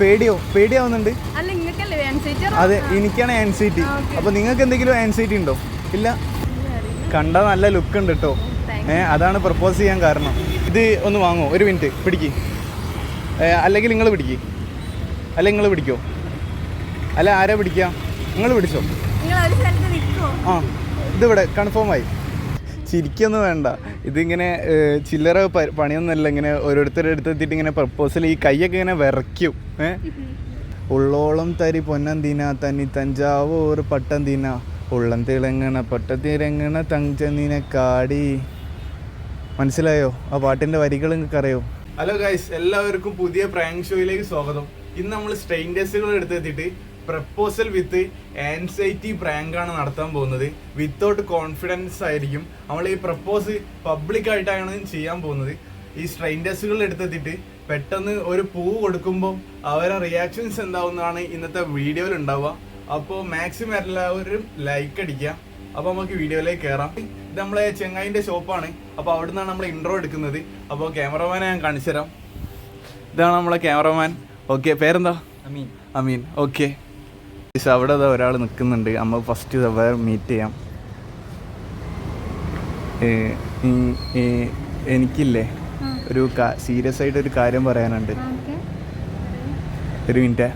പേടിയാവുന്നുണ്ട്. അതെ, എനിക്കാണ് ആൻസൈറ്റി. അപ്പൊ നിങ്ങൾക്ക് എന്തെങ്കിലും ആൻസൈറ്റി ഉണ്ടോ? ഇല്ല. കണ്ട നല്ല ലുക്ക് ഉണ്ട് കേട്ടോ. അതാണ് പ്രപ്പോസ് ചെയ്യാൻ കാരണം. ഇത് ഒന്ന് വാങ്ങോ, ഒരു മിനിറ്റ് പിടിക്ക്. അല്ലെങ്കിൽ നിങ്ങൾ പിടിക്ക്, അല്ല നിങ്ങൾ പിടിക്കോ, അല്ല ആരാ പിടിക്കാം? നിങ്ങൾ പിടിച്ചോ. ആ, ഇതിവിടെ കൺഫേമായി. ചിരിക്കൊന്നും വേണ്ട. ഇതിങ്ങനെ ചില്ലറ പണിയൊന്നുമല്ല. ഇങ്ങനെ ഓരോരുത്തരുടെ അടുത്തെത്തിയിട്ട് ഇങ്ങനെ പ്രപ്പോസൽ, ഈ കൈയൊക്കെ ഇങ്ങനെ വിറയ്ക്കും. ഉള്ളോളം തരി പൊന്നന്തിന തന്നി തഞ്ചാവൂർ പട്ടന്തിന ഉള്ളം തിളങ്ങണ പട്ടത്തിരങ്ങണ തഞ്ചനിനെ കാടി. മനസ്സിലായോ? ആ പാട്ടിൻ്റെ വരികൾ നിങ്ങൾക്ക് അറിയോ? ഹലോ ഗൈസ്, എല്ലാവർക്കും പുതിയ പ്രാങ്ക് ഷോയിലേക്ക് സ്വാഗതം. ഇന്ന് നമ്മൾ സ്ട്രെയിൻഡേഴ്സുകൾ എടുത്തെത്തിയിട്ട് പ്രപ്പോസൽ വിത്ത് ആൻസൈറ്റി പ്രാങ്കാണ് നടത്താൻ പോകുന്നത്. വിത്തൗട്ട് കോൺഫിഡൻസ് ആയിരിക്കും നമ്മൾ ഈ പ്രപ്പോസ് പബ്ലിക്കായിട്ടാണ് ചെയ്യാൻ പോകുന്നത്. ഈ സ്ട്രെയിൻഡേഴ്സുകൾ എടുത്തെത്തിയിട്ട് പെട്ടെന്ന് ഒരു പൂ കൊടുക്കുമ്പോൾ അവരുടെ റിയാക്ഷൻസ് എന്താവുന്നതാണ് ഇന്നത്തെ വീഡിയോയിൽ ഉണ്ടാവുക. അപ്പോൾ മാക്സിമം എല്ലാവരും ലൈക്ക് അടിക്കുക. അപ്പോൾ നമുക്ക് വീഡിയോയിലേക്ക് കയറാം. ഇത് നമ്മളെ ചെങ്ങായിൻ്റെ ഷോപ്പാണ്. അപ്പോൾ അവിടെ നിന്നാണ് നമ്മൾ ഇൻട്രോ എടുക്കുന്നത്. അപ്പോൾ ക്യാമറമാനെ ഞാൻ കാണിച്ചു തരാം. ഇതാണ് നമ്മളെ ക്യാമറമാൻ. ഓക്കെ, പേരെന്താ? അമീൻ. ഓക്കെ, അവിടെ ഒരാൾ നിൽക്കുന്നുണ്ട്. നമ്മൾ ഫസ്റ്റ് മീറ്റ് ചെയ്യാം. എനിക്കില്ലേ ഒരു സീരിയസ് ആയിട്ട് ഒരു കാര്യം പറയാനുണ്ട്. ഒരു മിനിറ്റ്.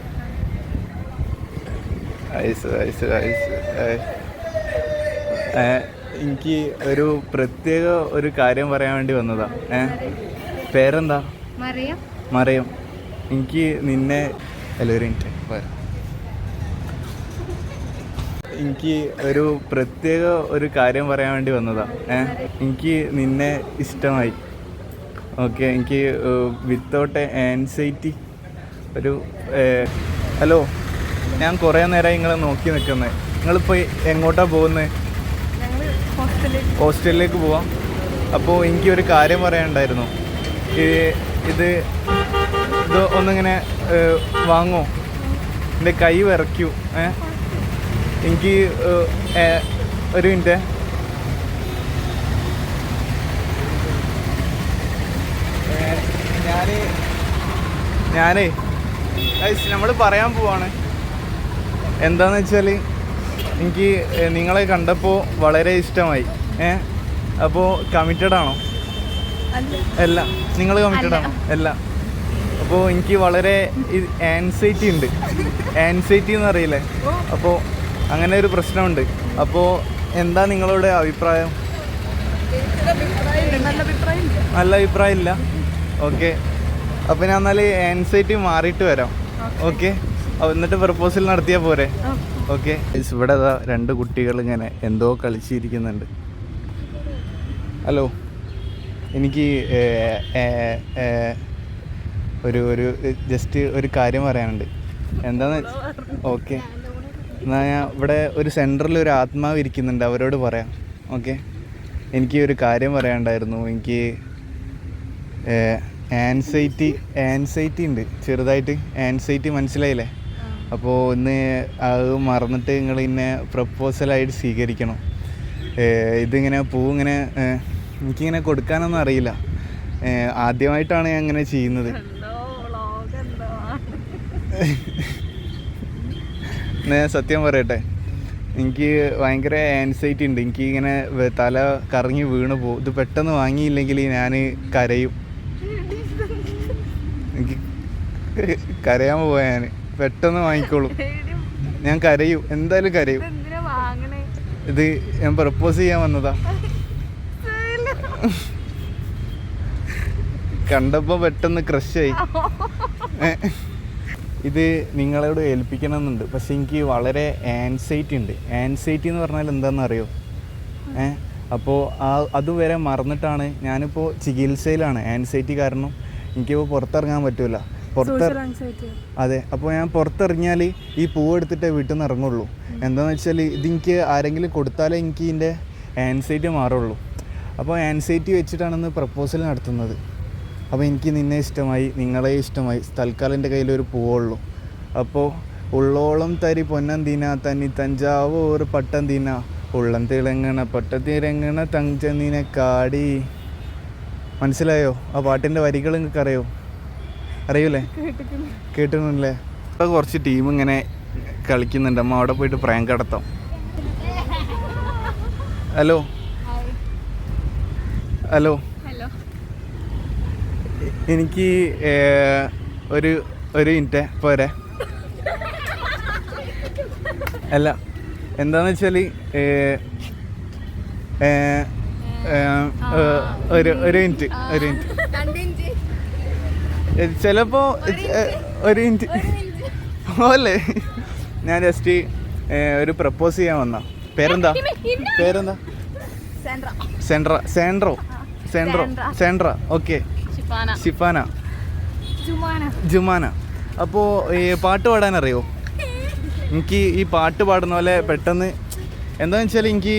എനിക്ക് ഒരു പ്രത്യേക ഒരു കാര്യം പറയാൻ വേണ്ടി വന്നതാ. പേരെന്താ? മറിയം. എനിക്ക് നിന്നെ ഒരു മിനിറ്റ്. എനിക്ക് ഒരു പ്രത്യേക ഒരു കാര്യം പറയാൻ വേണ്ടി വന്നതാ. എനിക്ക് നിന്നെ ഇഷ്ടമായി. ഓക്കെ, എനിക്ക് വിത്തൗട്ട് ആൻസൈറ്റി ഒരു ഹലോ, ഞാൻ കുറേ നേരമായി നിങ്ങളെ നോക്കി നിൽക്കുന്നത്. നിങ്ങളിപ്പോൾ എങ്ങോട്ടാണ് പോകുന്നത്? ഹോസ്റ്റലിലേക്ക് പോവാം. അപ്പോൾ എനിക്കൊരു കാര്യം പറയാനുണ്ടായിരുന്നു. ഇത് ഒന്നിങ്ങനെ വാങ്ങോ? എൻ്റെ കൈ വിറയ്ക്കൂ. എനിക്ക് ഒരു മിനിറ്റ്. ഞാനേ നമ്മൾ പറയാൻ പോവാണ്. എന്താണെന്ന് വെച്ചാൽ എനിക്ക് നിങ്ങളെ കണ്ടപ്പോൾ വളരെ ഇഷ്ടമായി. അപ്പോൾ കമ്മിറ്റഡ് ആണോ? അല്ല. നിങ്ങൾ കമ്മിറ്റഡ് ആണോ? അല്ല. അപ്പോൾ എനിക്ക് വളരെ ആൻസൈറ്റി ഉണ്ട്. ആൻസൈറ്റി എന്ന് അറിയില്ലേ? അപ്പോൾ അങ്ങനെ ഒരു പ്രശ്നമുണ്ട്. അപ്പോൾ എന്താ നിങ്ങളുടെ അഭിപ്രായം? നല്ല അഭിപ്രായം ഇല്ല. ഓക്കെ, അപ്പോൾ ഞാൻ എന്നാൽ ആൻസൈറ്റി മാറിയിട്ട് വരാം. ഓക്കെ, എന്നിട്ട് പ്രപ്പോസൽ നടത്തിയാൽ പോരെ? ഓക്കെ. ഇവിടെ രണ്ട് കുട്ടികൾ ഇങ്ങനെ എന്തോ കളിച്ചിരിക്കുന്നുണ്ട്. ഹലോ, എനിക്ക് ഒരു ജസ്റ്റ് ഒരു കാര്യം പറയാനുണ്ട്. എന്താന്ന്? ഓക്കെ, എന്നാൽ ഞാൻ ഇവിടെ ഒരു സെൻറ്ററിൽ ഒരു ആത്മാവ് ഇരിക്കുന്നുണ്ട്, അവരോട് പറയാം. ഓക്കെ, എനിക്ക് ഒരു കാര്യം പറയാനുണ്ടായിരുന്നു. എനിക്ക് ആൻസൈറ്റി ഉണ്ട്, ചെറുതായിട്ട് ആൻസൈറ്റി. മനസ്സിലായില്ലേ? അപ്പോൾ ഇന്ന് അത് മറന്നിട്ട് നിങ്ങൾ ഇന്നെ പ്രപ്പോസലായിട്ട് സ്വീകരിക്കണം. ഇതിങ്ങനെ പൂവിങ്ങനെ എനിക്കിങ്ങനെ കൊടുക്കാനൊന്നും അറിയില്ല. ആദ്യമായിട്ടാണ് ഞാൻ ഇങ്ങനെ ചെയ്യുന്നത്. ഞാൻ സത്യം പറയട്ടെ, എനിക്ക് ഭയങ്കര ആൻസൈറ്റി ഉണ്ട്. എനിക്ക് ഇങ്ങനെ തല കറങ്ങി വീണ് പോകും. ഇത് പെട്ടെന്ന് വാങ്ങിയില്ലെങ്കിൽ ഞാൻ കരയും. എനിക്ക് കരയാൻ പോവാ. ഞാൻ പെട്ടെന്ന് വാങ്ങിക്കോളും. ഞാൻ കരയും, എന്തായാലും കരയും. ഇത് ഞാൻ പ്രപ്പോസ് ചെയ്യാൻ വന്നതാ. കണ്ടപ്പോൾ പെട്ടെന്ന് ക്രഷായി. ഇത് നിങ്ങളോട് ഏൽപ്പിക്കണമെന്നുണ്ട്. പക്ഷെ എനിക്ക് വളരെ ആൻസൈറ്റി ഉണ്ട്. ആൻസൈറ്റി എന്ന് പറഞ്ഞാൽ എന്താണെന്ന് അറിയോ? അപ്പോൾ അതുവരെ മറന്നിട്ടാണ്. ഞാനിപ്പോൾ ചികിത്സയിലാണ്. ആൻസൈറ്റി കാരണം എനിക്കിപ്പോൾ പുറത്തിറങ്ങാൻ പറ്റില്ല. അതെ, അപ്പോൾ ഞാൻ പുറത്തിറങ്ങിയാൽ ഈ പൂവെടുത്തിട്ടേ വീട്ടിൽ നിന്ന് ഇറങ്ങുള്ളൂ. എന്താണെന്ന് വെച്ചാൽ ഇതെനിക്ക് ആരെങ്കിലും കൊടുത്താലേ എനിക്ക് ഇതിൻ്റെ ആൻസൈറ്റി മാറുള്ളൂ. അപ്പോൾ ആൻസൈറ്റി വെച്ചിട്ടാണെന്ന് പ്രപ്പോസൽ നടത്തുന്നത്. അപ്പോൾ എനിക്ക് നിന്നെ ഇഷ്ടമായി, നിങ്ങളെ ഇഷ്ടമായി. തൽക്കാലം എൻ്റെ കയ്യിലൊരു പൂവുള്ളൂ. അപ്പോൾ ഉള്ളോളം തരി പൊന്നന്തിന തന്നി തഞ്ചാവൂർ പട്ടന്തിന ഉള്ളം തിളങ്ങണ പട്ടത്തിരങ്ങണ തഞ്ചനിനെ കാടി. മനസ്സിലായോ? ആ പാട്ടിൻ്റെ വരികൾ നിങ്ങൾക്ക് അറിയോ? അറിയൂലേ? കേട്ടിട്ടുണ്ടല്ലേ? ഇപ്പോൾ കുറച്ച് ടീം ഇങ്ങനെ കളിക്കുന്നുണ്ട്. അമ്മ അവിടെ പോയിട്ട് പ്രാങ്ക് നടത്താം. ഹലോ ഹലോ, എനിക്ക് ഒരു മിനിറ്റ് പോരെ. അല്ല, എന്താന്ന് വെച്ചാൽ ഒരു മിനിറ്റ് ചിലപ്പോ ഒരു മിനിറ്റ് പോലെ ഞാൻ ജസ്റ്റ് ഒരു പ്രപ്പോസ് ചെയ്യാൻ വന്ന. പേരെന്താ? സെൻട്ര. ഓക്കെ, ഷിഫാന, ജുമാന. അപ്പോൾ ഈ പാട്ട് പാടാൻ അറിയോ? എനിക്ക് ഈ പാട്ട് പാടുന്ന പോലെ പെട്ടെന്ന് എന്താണെന്ന് വെച്ചാൽ എനിക്ക്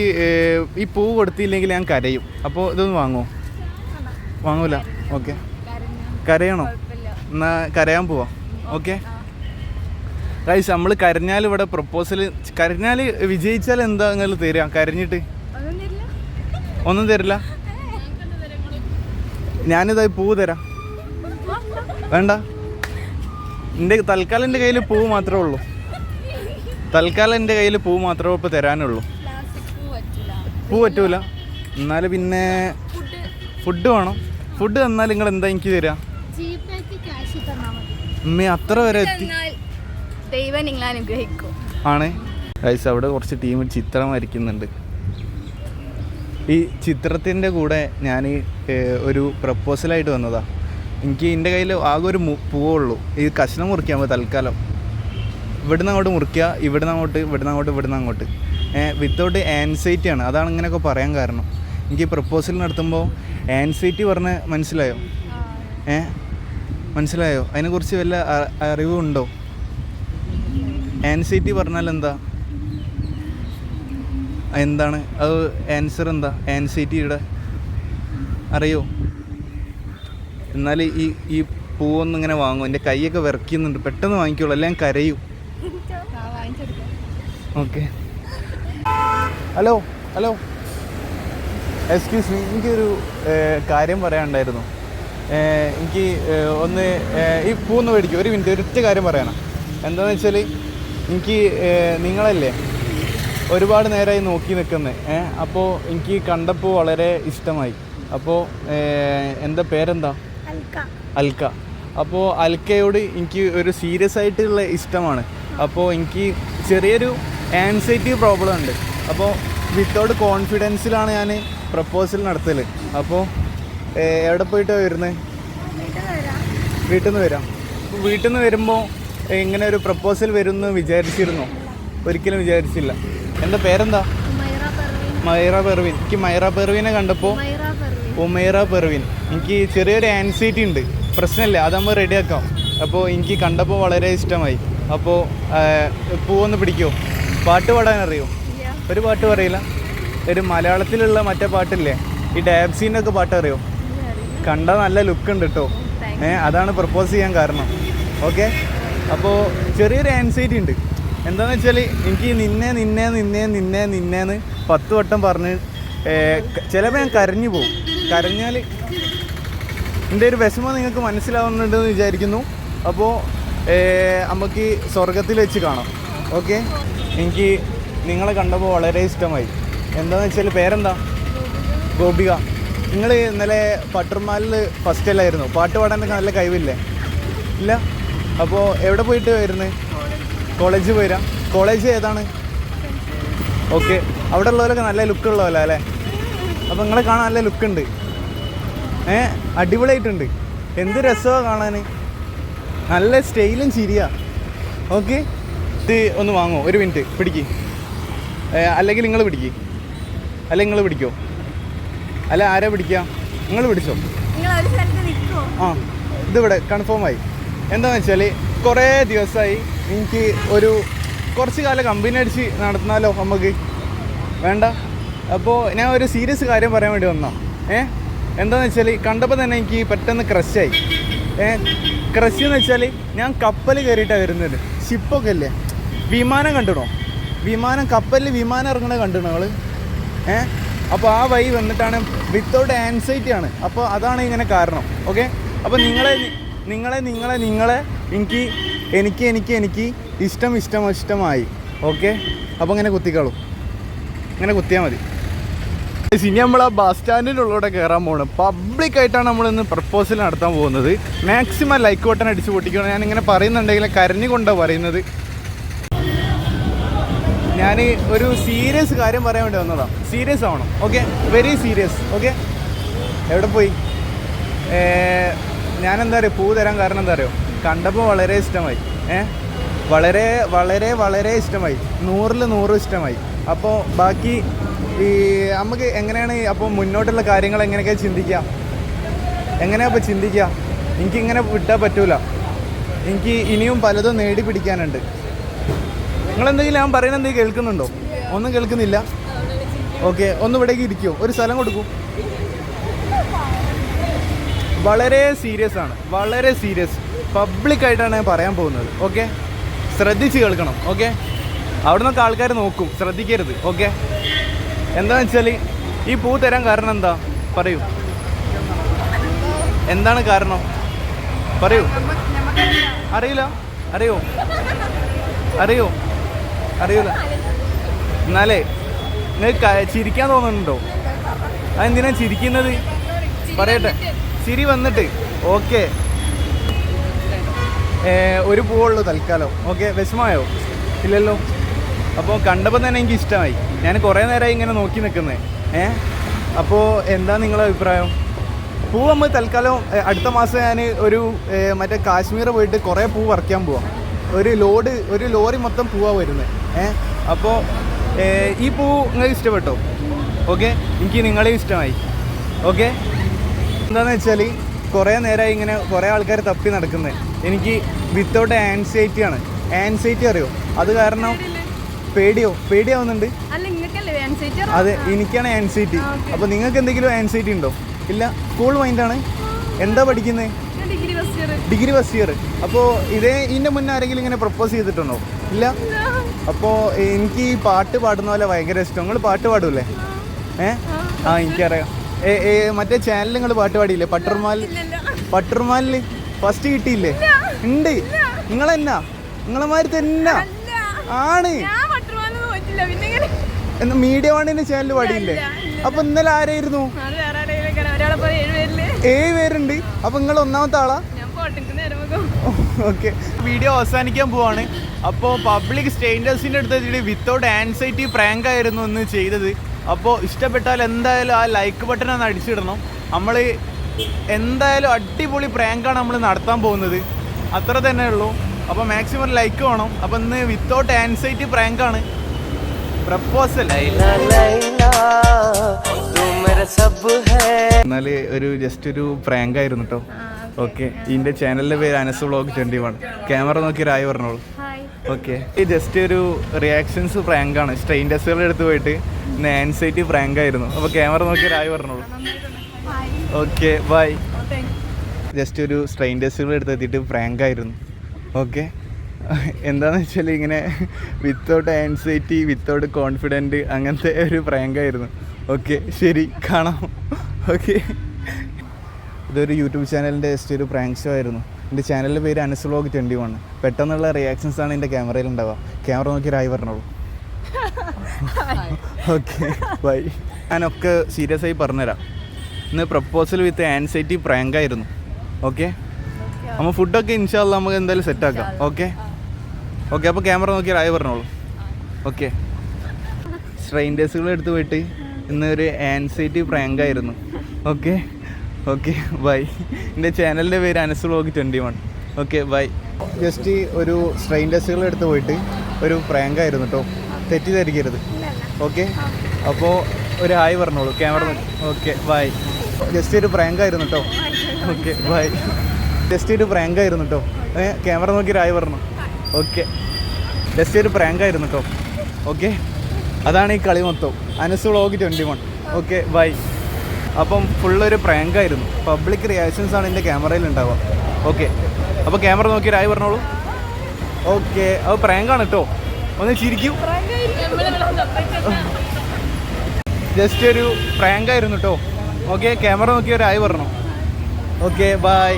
ഈ പൂ കൊടുത്തില്ലെങ്കിൽ ഞാൻ കരയും. അപ്പോൾ ഇതൊന്ന് വാങ്ങൂല? ഓക്കെ, കരയണോ? എന്നാൽ കരയാൻ പോവാം. ഓക്കെ ഗൈസ്, നമ്മൾ കരഞ്ഞാൽ ഇവിടെ പ്രപ്പോസൽ കരഞ്ഞാൽ വിജയിച്ചാൽ എന്താ നിങ്ങൾ തരിക? കരഞ്ഞിട്ട് ഒന്നും തരില്ല. ഞാനിതായി പൂ തരാം. വേണ്ട, തൽക്കാലം എൻ്റെ കയ്യിൽ പൂ മാത്രമേ ഉള്ളൂ. ഇപ്പോൾ തരാനുള്ളൂ. പൂ പറ്റൂല. എന്നാൽ പിന്നെ ഫുഡ് വേണം. ഫുഡ് തന്നാൽ നിങ്ങൾ എന്താ എനിക്ക് തരിക? അമ്മ അത്ര വരെ എത്തി ആണ് ഗൈസ്. അവിടെ കുറച്ച് ടീം ചിത്രം വരയ്ക്കുന്നുണ്ട്. ഈ ചിത്രത്തിൻ്റെ കൂടെ ഞാൻ ഒരു പ്രപ്പോസലായിട്ട് വന്നതാണ്. എനിക്ക് എൻ്റെ കയ്യിൽ ആകെ ഒരു പൂവുള്ളൂ. ഈ കഷ്ണം മുറിക്കാൻ പറ്റും തൽക്കാലം. ഇവിടുന്ന് അങ്ങോട്ട് മുറിക്കുക, ഇവിടുന്ന് അങ്ങോട്ട്. വിത്തൗട്ട് ആൻസൈറ്റി ആണ്. അതാണ് ഇങ്ങനെയൊക്കെ പറയാൻ കാരണം. എനിക്ക് പ്രപ്പോസൽ നടത്തുമ്പോൾ ആൻസൈറ്റി പറഞ്ഞ് മനസ്സിലായോ? അതിനെക്കുറിച്ച് വല്ല അറിവുണ്ടോ? ആൻസൈറ്റി പറഞ്ഞാൽ എന്താണ് അത്? ആൻസർ എന്താ ആൻസൈറ്റിയുടെ? അറിയോ? എന്നാൽ ഈ പൂവൊന്നും ഇങ്ങനെ വാങ്ങും. എൻ്റെ കൈയൊക്കെ വിറയ്ക്കുന്നുണ്ട്. പെട്ടെന്ന് വാങ്ങിക്കോളൂ, അല്ല ഞാൻ കരയും. ഓക്കെ. ഹലോ, എക്സ്ക്യൂസ് മീ, എനിക്കൊരു കാര്യം പറയാനുണ്ടായിരുന്നു. എനിക്ക് ഒന്ന് ഈ പൂന്ന് മേടിക്കും. ഒരു മിനിറ്റ്, ഒരൊറ്റ കാര്യം പറയാനാണ്. എന്താണെന്ന് വെച്ചാൽ എനിക്ക് നിങ്ങളല്ലേ ഒരുപാട് നേരമായി നോക്കി നിൽക്കുന്നത്. അപ്പോൾ എനിക്ക് കണ്ടപ്പോൾ വളരെ ഇഷ്ടമായി. അപ്പോൾ എൻ്റെ പേരെന്താ? അൽക്ക. അപ്പോൾ അൽക്കയോട് എനിക്ക് ഒരു സീരിയസ് ആയിട്ടുള്ള ഇഷ്ടമാണ്. അപ്പോൾ എനിക്ക് ചെറിയൊരു ആൻസൈറ്റി പ്രോബ്ലം ഉണ്ട്. അപ്പോൾ വിത്തൗട്ട് കോൺഫിഡൻസിലാണ് ഞാൻ പ്രപ്പോസൽ നടത്തൽ. അപ്പോൾ എവിടെ പോയിട്ടാണ് വരുന്നത്? വീട്ടിൽ നിന്ന് വരാം. അപ്പോൾ വീട്ടിൽ നിന്ന് വരുമ്പോൾ ഇങ്ങനെ ഒരു പ്രപ്പോസൽ വരുമെന്ന് വിചാരിച്ചിരുന്നോ? ഒരിക്കലും വിചാരിച്ചില്ല. എൻ്റെ പേരെന്താ? മൈറ പെർവിൻ. എനിക്ക് മൈറ പെർവിനെ കണ്ടപ്പോൾ ഉമൈറ പെർവിൻ. എനിക്ക് ചെറിയൊരു ആൻസൈറ്റി ഉണ്ട്. പ്രശ്നമില്ല, അത് നമ്മൾ റെഡിയാക്കാം. അപ്പോൾ എനിക്ക് കണ്ടപ്പോൾ വളരെ ഇഷ്ടമായി. അപ്പോൾ പൂവൊന്ന് പിടിക്കുമോ? പാട്ട് പാടാൻ അറിയോ? ഒരു പാട്ട് പറയില്ല. ഒരു മലയാളത്തിലുള്ള മറ്റേ പാട്ടില്ലേ, ഈ ഡാബ്സീനൊക്കെ പാട്ട് അറിയോ? കണ്ടാൽ നല്ല ലുക്ക് ഉണ്ട് കേട്ടോ. അതാണ് പ്രപ്പോസ് ചെയ്യാൻ കാരണം. ഓക്കെ, അപ്പോൾ ചെറിയൊരു ആൻസൈറ്റി ഉണ്ട്. എന്താണെന്ന് വെച്ചാൽ എനിക്ക് നിന്നേന്ന് 10 വട്ടം പറഞ്ഞ് ചിലപ്പോൾ ഞാൻ കരഞ്ഞു പോകും. കരഞ്ഞാൽ എൻ്റെ ഒരു വിഷമം നിങ്ങൾക്ക് മനസ്സിലാവുന്നുണ്ടെന്ന് വിചാരിക്കുന്നു. അപ്പോൾ നമുക്ക് സ്വർഗത്തിൽ വെച്ച് കാണാം. ഓക്കെ, എനിക്ക് നിങ്ങളെ കണ്ടപ്പോൾ വളരെ ഇഷ്ടമായി. എന്താണെന്ന് വെച്ചാൽ പേരെന്താ? ഗോപിക. നിങ്ങൾ ഇന്നലെ പട്ടർമാലിൽ ഫസ്റ്റ് അല്ലായിരുന്നു? പാട്ട് പാടാനൊക്കെ നല്ല കഴിവില്ലേ? ഇല്ല. അപ്പോൾ എവിടെ പോയിട്ട് വരുന്നത്? കോളേജിൽ പോയിരാ? കോളേജ് ഏതാണ്? ഓക്കെ, അവിടെ ഉള്ളവരൊക്കെ നല്ല ലുക്കുള്ളവല്ല അല്ലേ? അപ്പോൾ നിങ്ങളെ കാണാൻ നല്ല ലുക്കുണ്ട്. അടിപൊളിയായിട്ടുണ്ട്. എന്ത് രസമാണ് കാണാൻ. നല്ല സ്റ്റൈലും ചിരിയാ. ഓക്കെ, ഇത് ഒന്ന് വാങ്ങോ? ഒരു മിനിറ്റ് പിടിക്ക്. അല്ലെങ്കിൽ നിങ്ങൾ പിടിക്കോ? അല്ല, ആരാ പിടിക്കുക? നിങ്ങൾ പിടിച്ചോ? ആ, ഇതിവിടെ കൺഫേമായി. എന്താണെന്ന് വെച്ചാൽ കുറേ ദിവസമായി എനിക്ക് കുറച്ച് കാലം കമ്പനി അടിച്ച് നടത്തുന്നാലോ നമുക്ക്? വേണ്ട. അപ്പോൾ ഞാൻ ഒരു സീരിയസ് കാര്യം പറയാൻ വേണ്ടി വന്നാ. എന്താണെന്ന് വെച്ചാൽ കണ്ടപ്പോൾ തന്നെ എനിക്ക് പെട്ടെന്ന് ക്രഷായി. ക്രഷ് എന്ന് വെച്ചാൽ ഞാൻ കപ്പൽ കയറിയിട്ടാണ് വരുന്നത്. ഷിപ്പൊക്കെ അല്ലേ, വിമാനം കണ്ടിടണോ? കപ്പലിൽ വിമാനം ഇറങ്ങണത് കണ്ടിടണോ നിങ്ങൾ? അപ്പോൾ ആ വഴി വന്നിട്ടാണ് വിത്തൗട്ട് ആൻസൈറ്റി ആണ്. അപ്പോൾ അതാണ് ഇങ്ങനെ കാരണം. ഓക്കെ, അപ്പോൾ നിങ്ങളെ എനിക്ക് ഇഷ്ടമായി. ഓക്കെ, അപ്പോൾ ഇങ്ങനെ കുത്തിക്കാളൂ, ഇങ്ങനെ കുത്തിയാൽ മതി. ഇനി നമ്മൾ ആ ബസ് സ്റ്റാൻഡിനുള്ളിലൂടെ കയറാൻ പോകണം. പബ്ലിക്കായിട്ടാണ് നമ്മളിന്ന് പ്രപ്പോസൽ നടത്താൻ പോകുന്നത്. മാക്സിമം ലൈക്ക് ബട്ടൺ അടിച്ച് പൊട്ടിക്കണം. ഞാനിങ്ങനെ പറയുന്നുണ്ടെങ്കിൽ കരഞ്ഞുകൊണ്ടാണ് പറയുന്നത്. ഞാൻ ഒരു സീരിയസ് കാര്യം പറയാൻ വേണ്ടി വന്നതാണ്. സീരിയസ് ആവണം, ഓക്കെ, വെരി സീരിയസ്. ഓക്കെ, എവിടെ പോയി? ഞാനെന്താ പറയുക, പൂ തരാൻ കാരണം എന്താ അറിയോ, കണ്ടപ്പോൾ വളരെ ഇഷ്ടമായി. വളരെ വളരെ വളരെ ഇഷ്ടമായി, 100ൽ 100 ഇഷ്ടമായി. അപ്പോൾ ബാക്കി ഈ നമുക്ക് എങ്ങനെയാണ് അപ്പോൾ മുന്നോട്ടുള്ള കാര്യങ്ങൾ എങ്ങനെയൊക്കെ ചിന്തിക്കുക, എങ്ങനെയാണ് അപ്പോൾ ചിന്തിക്കുക? എനിക്കിങ്ങനെ വിട്ടാൽ പറ്റൂല. എനിക്ക് ഇനിയും പലതും നേടി പിടിക്കാനുണ്ട്. നിങ്ങളെന്തെങ്കിലും ഞാൻ പറയുന്നത് എന്തെങ്കിലും കേൾക്കുന്നുണ്ടോ? ഒന്നും കേൾക്കുന്നില്ല. ഓക്കെ, ഒന്ന് ഇവിടേക്ക് ഇരിക്കുമോ? ഒരു സ്ഥലം കൊടുക്കൂ. വളരെ സീരിയസ് ആണ്, വളരെ സീരിയസ്. പബ്ലിക്കായിട്ടാണ് ഞാൻ പറയാൻ പോകുന്നത്. ഓക്കെ, ശ്രദ്ധിച്ച് കേൾക്കണം. ഓക്കെ, അവിടെ നിന്നൊക്കെ ആൾക്കാർ നോക്കും, ശ്രദ്ധിക്കരുത്. ഓക്കെ, എന്താണെന്ന് വെച്ചാൽ ഈ പൂ തരാൻ കാരണം എന്താ? പറയൂ, എന്താണ് കാരണം? പറയൂ. അറിയില്ല? അറിയൂല? എന്നാലേ നിങ്ങൾക്ക് ചിരിക്കാൻ തോന്നുന്നുണ്ടോ? അതെന്തിനാ ചിരിക്കുന്നത്? പറയട്ടെ, ചിരി വന്നിട്ട്. ഓക്കെ, ഒരു പൂവുള്ളൂ തൽക്കാലം. ഓക്കെ, വിഷമമായോ? ഇല്ലല്ലോ. അപ്പോൾ കണ്ടപ്പോൾ തന്നെ എനിക്ക് ഇഷ്ടമായി. ഞാൻ കുറേ നേരമായി ഇങ്ങനെ നോക്കി നിൽക്കുന്നത്. അപ്പോൾ എന്താ നിങ്ങളുടെ അഭിപ്രായം? പൂ നമ്മൾ തൽക്കാലം അടുത്ത മാസം ഞാൻ ഒരു മറ്റേ കാശ്മീർ പോയിട്ട് കുറേ പൂ പറിക്കാൻ പോവാം. ഒരു ലോറി മൊത്തം പൂവാണ് വരുന്നത്. അപ്പോൾ ഈ പൂ നിങ്ങൾക്ക് ഇഷ്ടപ്പെട്ടോ? ഓക്കെ, എനിക്ക് നിങ്ങളെയും ഇഷ്ടമായി. ഓക്കെ, എന്താണെന്ന് വെച്ചാൽ കുറേ നേരമായി ഇങ്ങനെ കുറേ ആൾക്കാർ തപ്പി നടക്കുന്നത്. എനിക്ക് വിത്തൗട്ട് ആൻസൈറ്റിയാണ്. ആൻസൈറ്റി അറിയോ? അത് കാരണം പേടിയാവുന്നുണ്ട്. അതെ, എനിക്കാണ് ആൻസൈറ്റി. അപ്പോൾ നിങ്ങൾക്ക് എന്തെങ്കിലും ആൻസൈറ്റി ഉണ്ടോ? ഇല്ല, കൂൾ മൈൻഡാണ്. എന്താ പഠിക്കുന്നത്? Degree first year. അപ്പോൾ ഇതിൻ്റെ മുന്നേ ആരെങ്കിലും ഇങ്ങനെ പ്രപ്പോസ് ചെയ്തിട്ടുണ്ടോ? ഇല്ല. അപ്പോൾ എനിക്ക് ഈ പാട്ട് പാടുന്ന പോലെ ഭയങ്കര ഇഷ്ടം. നിങ്ങൾ പാട്ട് പാടൂല്ലേ? എനിക്കറിയാം. മറ്റേ ചാനൽ നിങ്ങൾ പാട്ട് പാടിയില്ലേ? പട്ടർമാലിൽ ഫസ്റ്റ് കിട്ടിയില്ലേ? ഉണ്ട്. നിങ്ങളെന്നാ നിങ്ങളമാര് തന്നെ ആണ്. എന്നാ മീഡിയ വണ്ണിന്റെ ചാനൽ പാടിയില്ലേ? അപ്പൊ ഇന്നലെ ആരായിരുന്നു? 7 പേരുണ്ട്. അപ്പൊ നിങ്ങൾ ഒന്നാമത്തെ ആളാ? ഓക്കെ, വീഡിയോ അവസാനിക്കാൻ പോവാണ്. അപ്പോൾ പബ്ലിക് സ്ട്രേഞ്ചേഴ്സിൻ്റെ അടുത്ത് വിത്തൗട്ട് ആൻസൈറ്റി പ്രാങ്ക് ആയിരുന്നു ഒന്ന് ചെയ്തത്. അപ്പോൾ ഇഷ്ടപ്പെട്ടാൽ എന്തായാലും ആ ലൈക്ക് ബട്ടൺ ഒന്ന് അടിച്ചിടണം. നമ്മൾ എന്തായാലും അടിപൊളി പ്രാങ്കാണ് നമ്മൾ നടത്താൻ പോകുന്നത്. അത്ര തന്നെ ഉള്ളൂ. അപ്പോൾ മാക്സിമം ലൈക്ക് വേണം. അപ്പോൾ ഇന്ന് വിത്തൗട്ട് ആൻസൈറ്റി പ്രാങ്കാണ്. പ്രപ്പോസൽ എന്നാൽ ജസ്റ്റ് ഒരു പ്രാങ്ക് ആയിരുന്നു കേട്ടോ. ഓക്കെ, ഇതിൻ്റെ ചാനലിൻ്റെ പേര് അനസ് വ്ളോഗ് 21. ക്യാമറ നോക്കി റായി പറഞ്ഞോളൂ. ഓക്കെ, ഈ ജസ്റ്റ് ഒരു റിയാക്ഷൻസ് പ്രാങ്കാണ്. സ്ട്രെയിൻഡേഴ്സുകളുടെ അടുത്ത് പോയിട്ട് ഇന്ന് ആൻസൈറ്റി പ്രാങ്ക് ആയിരുന്നു. അപ്പോൾ ക്യാമറ നോക്കി റായി പറഞ്ഞോളൂ. Okay, bye. ജസ്റ്റ് ഒരു സ്ട്രെയിൻഡേഴ്സുകളുടെ അടുത്ത് എത്തിയിട്ട് പ്രാങ്ക് ആയിരുന്നു. ഓക്കെ, എന്താണെന്ന് വെച്ചാൽ ഇങ്ങനെ വിത്തൗട്ട് ആൻസൈറ്റി, വിത്തൗട്ട് കോൺഫിഡൻറ്റ്, അങ്ങനത്തെ ഒരു പ്രാങ്ക് ആയിരുന്നു. ഓക്കെ, ശരി, കാണാം. ഓക്കെ, ഇതൊരു യൂട്യൂബ് ചാനലിൻ്റെ ജസ്റ്റ് ഒരു പ്രാങ്ക് ഷോ ആയിരുന്നു. എൻ്റെ ചാനലിൻ്റെ പേര് അനസ് വ്ളോഗ് 21. പെട്ടെന്നുള്ള റിയാക്ഷൻസാണ് എൻ്റെ ക്യാമറയിൽ ഉണ്ടാവുക. ക്യാമറ നോക്കി റായി പറഞ്ഞോളൂ. Okay, by. ഞാനൊക്കെ സീരിയസ് ആയി പറഞ്ഞുതരാം. ഇന്ന് പ്രപ്പോസൽ വിത്ത് ആൻസൈറ്റി പ്രാങ്ക് ആയിരുന്നു. ഓക്കെ, നമ്മൾ ഫുഡൊക്കെ ഇൻഷാ അല്ലാഹ് നമുക്ക് എന്തായാലും സെറ്റാക്കാം. ഓക്കെ, അപ്പോൾ ക്യാമറ നോക്കി റായി പറഞ്ഞോളൂ. ഓക്കെ, സ്ട്രെയിൻഡേഴ്സുകളെ എടുത്ത് പോയിട്ട് ഇന്ന് ഒരു ആൻസൈറ്റി പ്രാങ്ക് ആയിരുന്നു. Okay, bye. എൻ്റെ ചാനലിൻ്റെ പേര് Anas vlog 21. Okay, bye. Just ഒരു സ്ട്രെയിൻഡേഴ്സുകളെ എടുത്ത് പോയിട്ട് ഒരു പ്രാങ്ക് ആയിരുന്നു കേട്ടോ, തെറ്റിദ്ധരിക്കരുത്. ഓക്കെ, അപ്പോൾ ഒരു ഹായ് പറഞ്ഞോളൂ ക്യാമറ. Okay, bye. ജസ്റ്റ് ഒരു പ്രാങ്ക് ആയിരുന്നു കേട്ടോ. Okay, bye. ജസ്റ്റ് ഒരു പ്രാങ്ക് ആയിരുന്നു കേട്ടോ. ക്യാമറ നോക്കി ഹായ് പറഞ്ഞു. ഓക്കെ, ജസ്റ്റ് ഒരു പ്രാങ്ക് ആയിരുന്നു കേട്ടോ. ഓക്കെ, അതാണ് ഈ കളി മൊത്തം. അനസ് വ്ളോഗ് 21. Okay, bye. അപ്പം ഫുള്ളൊരു പ്രാങ്ക് ആയിരുന്നു. പബ്ലിക് റിയാക്ഷൻസാണ് എൻ്റെ ക്യാമറയിൽ ഉണ്ടാവുക. ഓക്കെ, അപ്പോൾ ക്യാമറ നോക്കി ഹായ് പറഞ്ഞോളൂ. ഓക്കെ, അത് പ്രാങ്കാണ് കേട്ടോ. ഒന്ന് ചിരിക്കൂ. ജസ്റ്റ് ഒരു പ്രാങ്ക് ആയിരുന്നു കേട്ടോ. ഓക്കെ, ക്യാമറ നോക്കി ഒരു ഹായ് പറഞ്ഞു. Okay, bye.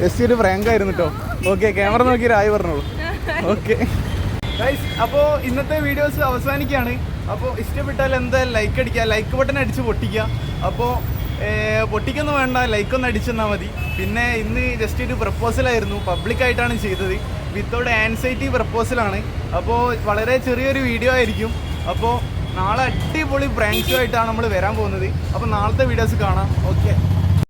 ജസ്റ്റ് ഒരു പ്രാങ്ക് ആയിരുന്നു കേട്ടോ. ഓക്കെ, ക്യാമറ നോക്കി ആയി പറഞ്ഞോളൂ. ഓക്കെ ഗൈസ്, അപ്പോൾ ഇന്നത്തെ വീഡിയോസ് അവസാനിക്കുകയാണ്. അപ്പോൾ ഇഷ്ടപ്പെട്ടാൽ എന്തായാലും ലൈക്ക് അടിക്കുക, ലൈക്ക് ബട്ടൺ അടിച്ച് പൊട്ടിക്കുക. അപ്പോൾ പൊട്ടിക്കൊന്നും വേണ്ട, ലൈക്കൊന്നും അടിച്ചെന്നാൽ മതി. പിന്നെ ഇന്ന് ജസ്റ്റ് ഒരു പ്രപ്പോസലായിരുന്നു, പബ്ലിക്കായിട്ടാണ് ചെയ്തത്, വിത്തൗട്ട് ആൻസൈറ്റി പ്രപ്പോസലാണ്. അപ്പോൾ വളരെ ചെറിയൊരു വീഡിയോ ആയിരിക്കും. അപ്പോൾ നാളെ അടിപൊളി പ്രാങ്ക്സുമായിട്ടാണ് നമ്മൾ വരാൻ പോകുന്നത്. അപ്പോൾ നാളത്തെ വീഡിയോസ് കാണാം. ഓക്കെ.